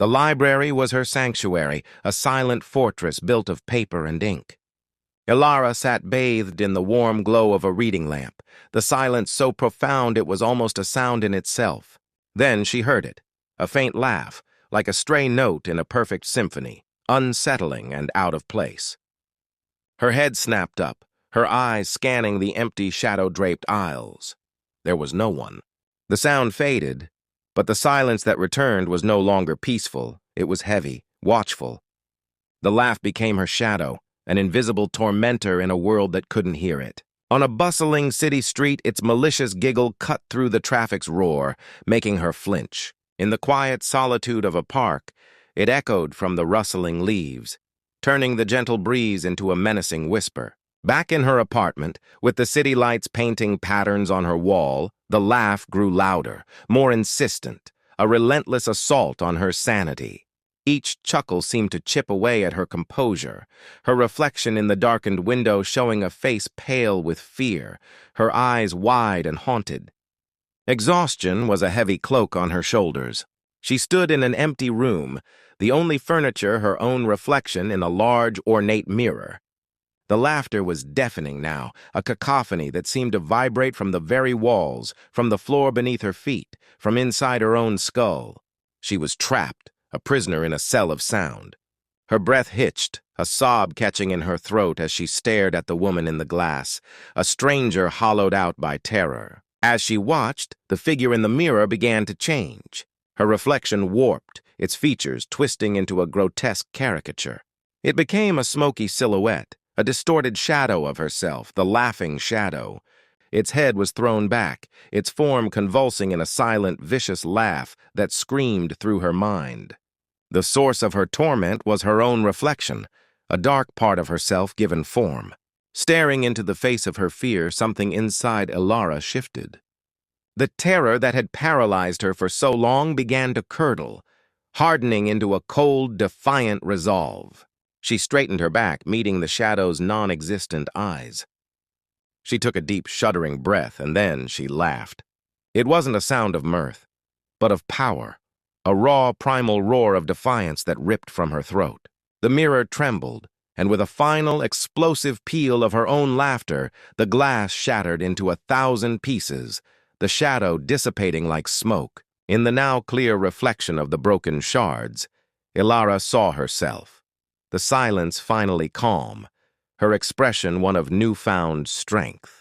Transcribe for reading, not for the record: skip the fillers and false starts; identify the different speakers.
Speaker 1: The library was her sanctuary, a silent fortress built of paper and ink. Ilara sat bathed in the warm glow of a reading lamp, the silence so profound it was almost a sound in itself. Then she heard it, a faint laugh, like a stray note in a perfect symphony, unsettling and out of place. Her head snapped up, her eyes scanning the empty shadow-draped aisles. There was no one. The sound faded, but the silence that returned was no longer peaceful. It was heavy, watchful. The laugh became her shadow, an invisible tormentor in a world that couldn't hear it. On a bustling city street, its malicious giggle cut through the traffic's roar, making her flinch. In the quiet solitude of a park, it echoed from the rustling leaves, turning the gentle breeze into a menacing whisper. Back in her apartment, with the city lights painting patterns on her wall, the laugh grew louder, more insistent, a relentless assault on her sanity. Each chuckle seemed to chip away at her composure, her reflection in the darkened window showing a face pale with fear, her eyes wide and haunted. Exhaustion was a heavy cloak on her shoulders. She stood in an empty room, the only furniture her own reflection in a large, ornate mirror. The laughter was deafening now, a cacophony that seemed to vibrate from the very walls, from the floor beneath her feet, from inside her own skull. She was trapped, a prisoner in a cell of sound. Her breath hitched, a sob catching in her throat as she stared at the woman in the glass, a stranger hollowed out by terror. As she watched, the figure in the mirror began to change. Her reflection warped, its features twisting into a grotesque caricature. It became a smoky silhouette, a distorted shadow of herself, the laughing shadow. Its head was thrown back, its form convulsing in a silent, vicious laugh that screamed through her mind. The source of her torment was her own reflection, a dark part of herself given form. Staring into the face of her fear, something inside Ilara shifted. The terror that had paralyzed her for so long began to curdle, hardening into a cold, defiant resolve. She straightened her back, meeting the shadow's non-existent eyes. She took a deep, shuddering breath, and then she laughed. It wasn't a sound of mirth, but of power, a raw, primal roar of defiance that ripped from her throat. The mirror trembled, and with a final, explosive peal of her own laughter, the glass shattered into 1,000 pieces, the shadow dissipating like smoke. In the now clear reflection of the broken shards, Ilara saw herself, the silence finally calm, her expression one of newfound strength.